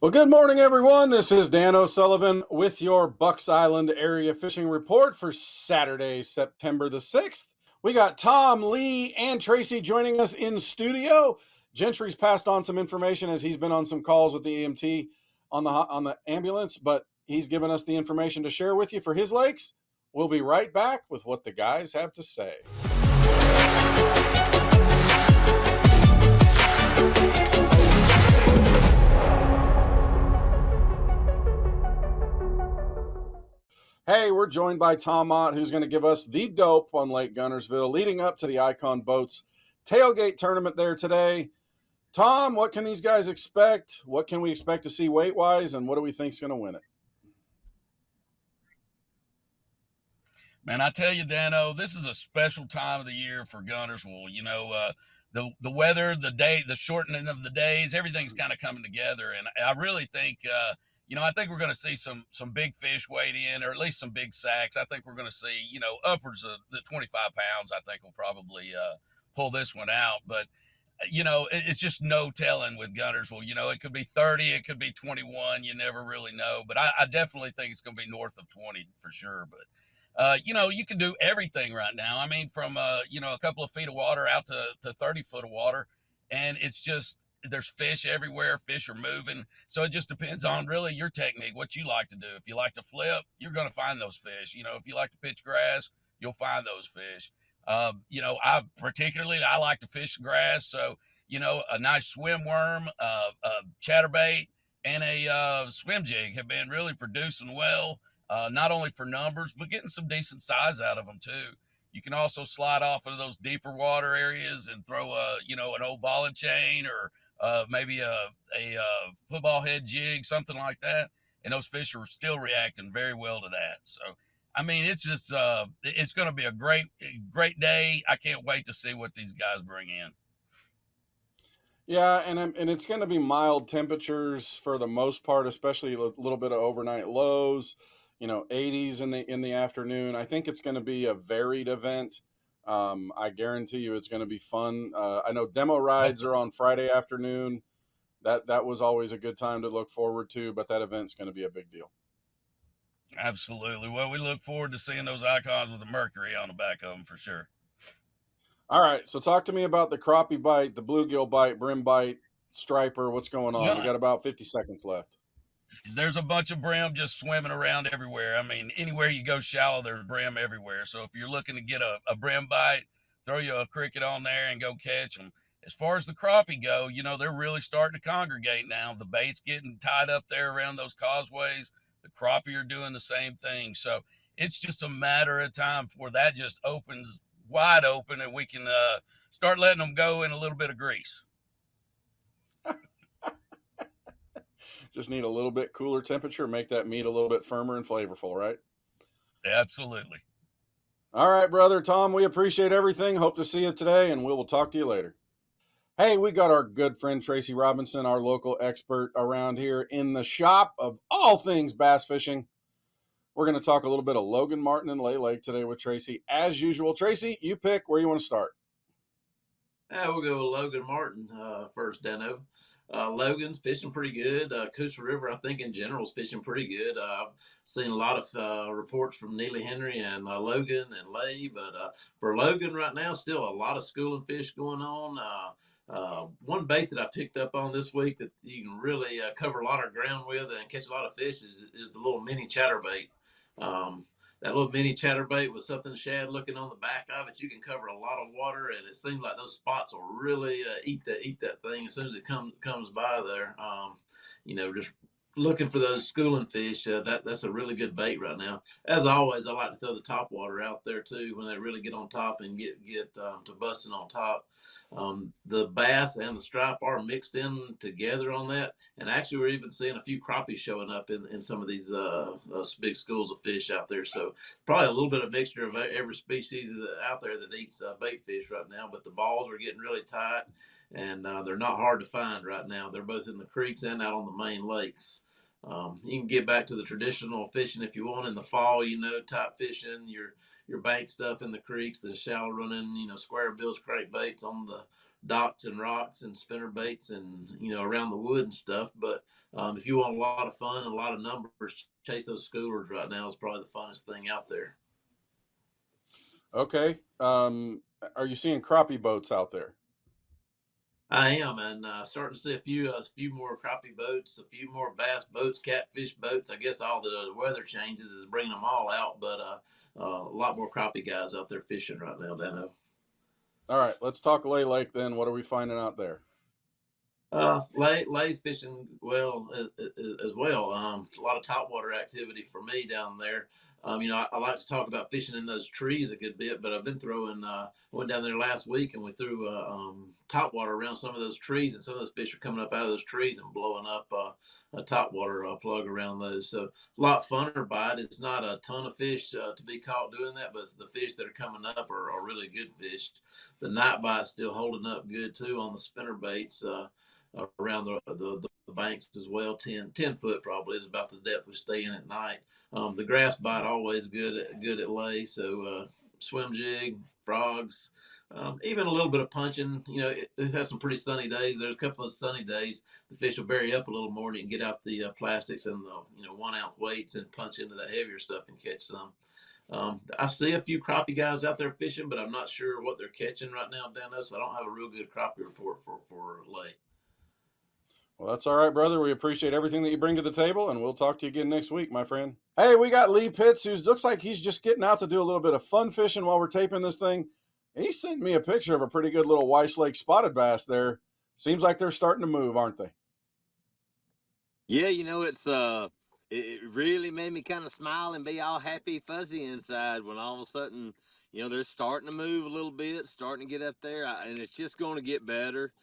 Well, good morning, everyone. This is Dan O'Sullivan with your Bucks Island area fishing report for Saturday, September the 6th. We got Tom, Lee, and Tracy joining us in studio. Gentry's passed on some information as he's been on some calls with the EMT on the ambulance, but he's given us the information to share with you for his lakes. We'll be right back with what the guys have to say. Hey, we're joined by Tom Mott, who's going to give us the dope on Lake Guntersville leading up to the Icon Boats tailgate tournament there today. Tom, what can these guys expect? What can we expect to see weight-wise, and what do we think is going to win it? Man, I tell you, Dano, this is a special time of the year for Guntersville. The weather, the day, the shortening of the days, everything's kind of coming together, and I really think I think we're going to see some big fish weighed in, or at least some big sacks. I think we're going to see upwards of the 25 pounds. I think will probably pull this one out, but it's just no telling with Guntersville. It could be 30, it could be 21. You never really know, but I definitely think it's going to be north of 20 for sure. But you can do everything right now. I mean, from a couple of feet of water out to 30 foot of water, and it's just there's fish everywhere. Fish are moving, so it just depends on really your technique, what you like to do. If you like to flip, you're going to find those fish. If you like to pitch grass, you'll find those fish. I like to fish grass, so a nice swim worm, a chatterbait, and a swim jig have been really producing well. Not only for numbers, but getting some decent size out of them too. You can also slide off into those deeper water areas and throw an old ball and chain, or maybe a football head jig, something like that. And those fish are still reacting very well to that. So, I mean, it's just it's going to be a great day. I can't wait to see what these guys bring in. Yeah, and it's going to be mild temperatures for the most part, especially a little bit of overnight lows. 80s in the afternoon. I think it's going to be a varied event. I guarantee you it's going to be fun. I know demo rides are on Friday afternoon. That was always a good time to look forward to, but that event's going to be a big deal. Absolutely. Well, we look forward to seeing those icons with the Mercury on the back of them for sure. All right, so talk to me about the crappie bite, the bluegill bite, brim bite, striper. What's going on? We got about 50 seconds left. There's a bunch of brim just swimming around everywhere. I mean, anywhere you go shallow, there's brim everywhere. So if you're looking to get a brim bite, throw you a cricket on there and go catch them. As far as the crappie go, they're really starting to congregate now. The bait's getting tied up there around those causeways. The crappie are doing the same thing. So it's just a matter of time before that just opens wide open and we can start letting them go in a little bit of grease. Just need a little bit cooler temperature, make that meat a little bit firmer and flavorful, right? Absolutely. All right, brother Tom, we appreciate everything. Hope to see you today, and we will talk to you later. Hey, we got our good friend Tracy Robinson, our local expert around here in the shop of all things bass fishing. We're going to talk a little bit of Logan, Martin, and Lay Lake today with Tracy. As usual, Tracy, you pick where you want to start. We'll go with Logan Martin first, Dano. Logan's fishing pretty good. Coosa River, I think in general, is fishing pretty good. I've seen a lot of reports from Neely, Henry, and Logan and Lay, but for Logan right now, still a lot of schooling fish going on. One bait that I picked up on this week that you can really cover a lot of ground with and catch a lot of fish is the little mini chatterbait. That little mini chatterbait with something shad looking on the back of it, you can cover a lot of water, and it seems like those spots will really eat that thing as soon as it comes by there. Just looking for those schooling fish. That's a really good bait right now. As always, I like to throw the top water out there too when they really get on top and get to busting on top. The bass and the stripe are mixed in together on that, and actually we're even seeing a few crappies showing up in some of these big schools of fish out there. So probably a little bit of mixture of every species out there that eats bait fish right now. But the balls are getting really tight, and they're not hard to find right now. They're both in the creeks and out on the main lakes. You can get back to the traditional fishing if you want in the fall, type fishing, your bank stuff in the creeks, the shallow running, square bills, crankbaits on the docks and rocks and spinner baits and around the wood and stuff. But if you want a lot of fun and a lot of numbers, chase those schoolers right now is probably the funnest thing out there. Okay. Are you seeing crappie boats out there? I am, and starting to see a few more crappie boats, a few more bass boats, catfish boats. I guess all the weather changes is bringing them all out, but a lot more crappie guys out there fishing right now, Dano. All right, let's talk Lay Lake then. What are we finding out there? Lay's fishing well as well. A lot of topwater activity for me down there. I like to talk about fishing in those trees a good bit, but I've been throwing. Went down there last week and we threw topwater around some of those trees, and some of those fish are coming up out of those trees and blowing up a topwater plug around those. So a lot funner bite. It's not a ton of fish to be caught doing that, but the fish that are coming up are really good fish. The night bite's still holding up good too on the spinner baits. Around the banks as well. 10 foot probably is about the depth we stay in at night. The grass bite always good at lay. So swim jig, frogs, even a little bit of punching. It has some pretty sunny days. There's a couple of sunny days. The fish will bury up a little more, and you can get out the plastics and the 1 ounce weights and punch into that heavier stuff and catch some. I see a few crappie guys out there fishing, but I'm not sure what they're catching right now, Dano. So I don't have a real good crappie report for lay. Well, that's all right, brother. We appreciate everything that you bring to the table, and we'll talk to you again next week, my friend. Hey, we got Lee Pitts, who looks like he's just getting out to do a little bit of fun fishing while we're taping this thing. He sent me a picture of a pretty good little Weiss Lake spotted bass there. Seems like they're starting to move, aren't they? Yeah, it really made me kind of smile and be all happy fuzzy inside when all of a sudden, they're starting to move a little bit, starting to get up there, and it's just going to get better.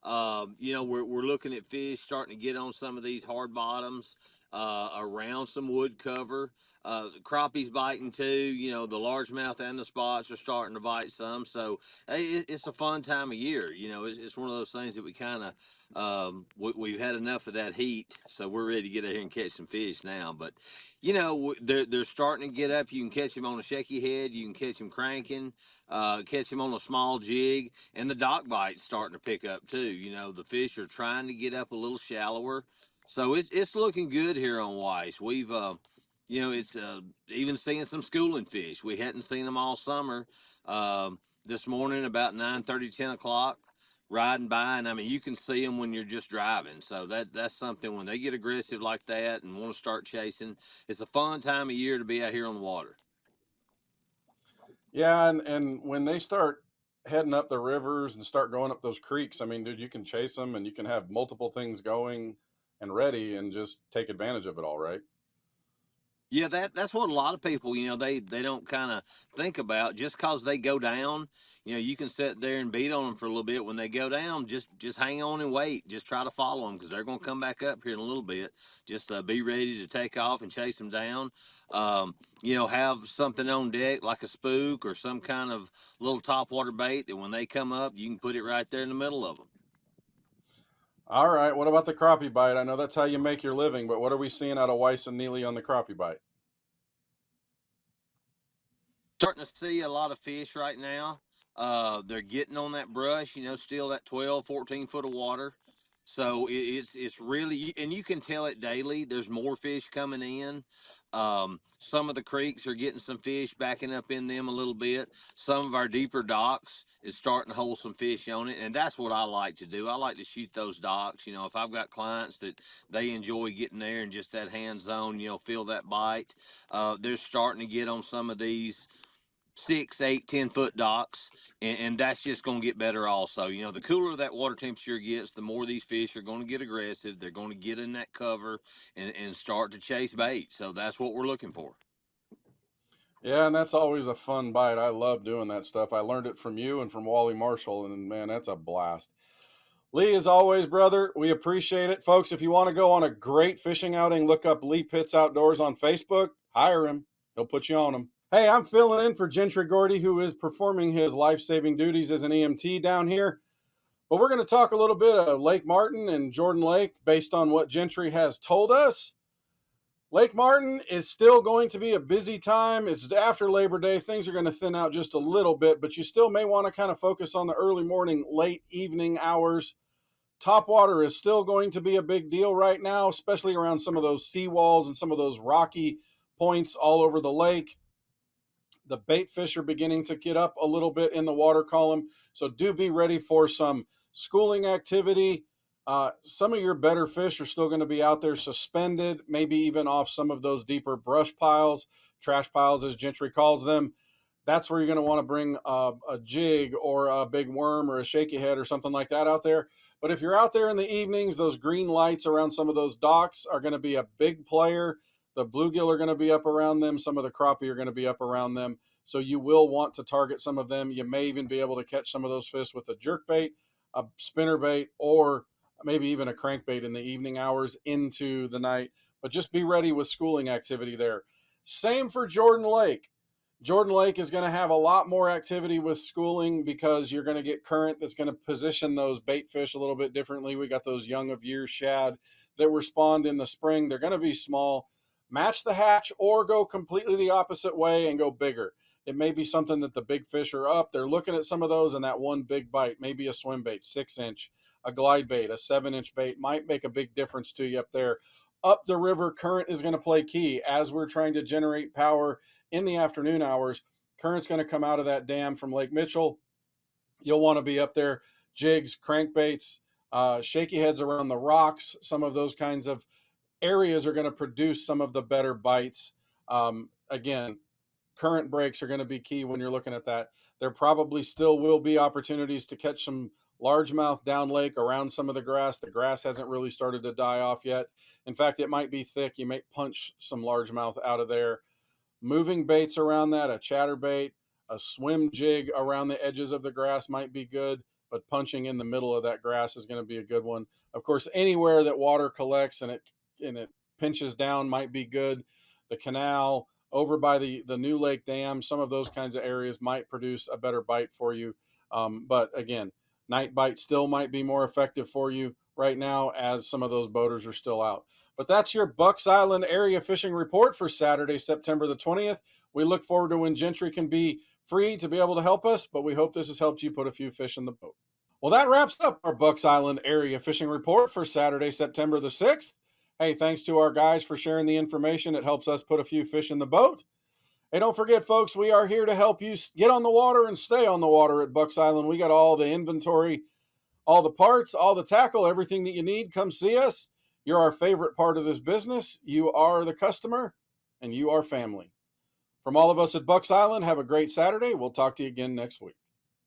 We're looking at fish starting to get on some of these hard bottoms, around some wood cover. Crappies biting too. The largemouth and the spots are starting to bite some. So hey, it's a fun time of year. It's one of those things that we kind of we've had enough of that heat, so we're ready to get out here and catch some fish now. But they're starting to get up. You can catch them on a shaky head. You can catch them cranking. Catch them on a small jig, and the dock bite's starting to pick up too. The fish are trying to get up a little shallower, so it's looking good here on Weiss. We've it's even seeing some schooling fish. We hadn't seen them all summer. This morning about 9:30, 10 o'clock, riding by, and I mean you can see them when you're just driving. So that's something when they get aggressive like that and want to start chasing. It's a fun time of year to be out here on the water. Yeah, and when they start heading up the rivers and start going up those creeks, I mean, dude, you can chase them and you can have multiple things going and ready and just take advantage of it all, right? Yeah, that's what a lot of people, they don't kind of think about. Just cause they go down, you can sit there and beat on them for a little bit. When they go down, just hang on and wait. Just try to follow them because they're going to come back up here in a little bit. Just be ready to take off and chase them down. Have something on deck like a spook or some kind of little topwater bait that when they come up, you can put it right there in the middle of them. All right. What about the crappie bite? I know that's how you make your living, but what are we seeing out of Weiss and Neely on the crappie bite? Starting to see a lot of fish right now. They're getting on that brush, still that 12, 14 foot of water. So it's really, and you can tell it daily. There's more fish coming in. Some of the creeks are getting some fish backing up in them a little bit. Some of our deeper docks is starting to hold some fish on it, and that's what I like to do. I like to shoot those docks. If I've got clients that they enjoy getting there and just that hands-on, feel that bite. They're starting to get on some of these 6, 8, 10 foot docks, and that's just going to get better also. The cooler that water temperature gets, the more these fish are going to get aggressive. They're going to get in that cover and start to chase bait. So that's what we're looking for. Yeah, and that's always a fun bite. I love doing that stuff. I learned it from you and from Wally Marshall, and man, that's a blast. Lee, as always, brother, we appreciate it. Folks, if you want to go on a great fishing outing, look up Lee Pitts Outdoors on Facebook. Hire him. He'll put you on them. Hey, I'm filling in for Gentry Gordy, who is performing his life-saving duties as an EMT down here. But we're going to talk a little bit of Lake Martin and Jordan Lake based on what Gentry has told us. Lake Martin is still going to be a busy time. It's after Labor Day. Things are going to thin out just a little bit, but you still may want to kind of focus on the early morning, late evening hours. Top water is still going to be a big deal right now, especially around some of those seawalls and some of those rocky points all over the lake. The bait fish are beginning to get up a little bit in the water column. So do be ready for some schooling activity. Some of your better fish are still going to be out there suspended, maybe even off some of those deeper brush piles, trash piles, as Gentry calls them. That's where you're going to want to bring a jig or a big worm or a shaky head or something like that out there. But if you're out there in the evenings, those green lights around some of those docks are going to be a big player. The bluegill are going to be up around them. Some of the crappie are going to be up around them. So you will want to target some of them. You may even be able to catch some of those fish with a jerk bait, a spinner bait, or maybe even a crankbait in the evening hours into the night. But just be ready with schooling activity there. Same for Jordan Lake. Jordan Lake is going to have a lot more activity with schooling because you're going to get current that's going to position those bait fish a little bit differently. We got those young of year shad that were spawned in the spring. They're going to be small. Match the hatch or go completely the opposite way and go bigger. It may be something that the big fish are up. They're looking at some of those, and that one big bite, maybe a swim bait, 6-inch, a glide bait, a 7-inch bait might make a big difference to you up there. Up the river, current is going to play key as we're trying to generate power in the afternoon hours. Current's going to come out of that dam from Lake Mitchell. You'll want to be up there, jigs, crankbaits, shaky heads around the rocks. Some of those kinds of areas are going to produce some of the better bites. Again, current breaks are going to be key when you're looking at that. There probably still will be opportunities to catch some largemouth down lake around some of the grass. The grass hasn't really started to die off yet. In fact, it might be thick. You may punch some largemouth out of there. Moving baits around that, a chatterbait, a swim jig around the edges of the grass might be good, but punching in the middle of that grass is going to be a good one. Of course, anywhere that water collects and it pinches down might be good. The canal over by the new lake dam, some of those kinds of areas might produce a better bite for you. But again, night bite still might be more effective for you right now as some of those boaters are still out. But that's your Bucks Island area fishing report for Saturday, September the 20th. We look forward to when Gentry can be free to be able to help us, but we hope this has helped you put a few fish in the boat. Well, that wraps up our Bucks Island area fishing report for Saturday, September the 6th. Hey, thanks to our guys for sharing the information. It helps us put a few fish in the boat. Hey, don't forget, folks, we are here to help you get on the water and stay on the water at Bucks Island. We got all the inventory, all the parts, all the tackle, everything that you need. Come see us. You're our favorite part of this business. You are the customer, and you are family. From all of us at Bucks Island, have a great Saturday. We'll talk to you again next week.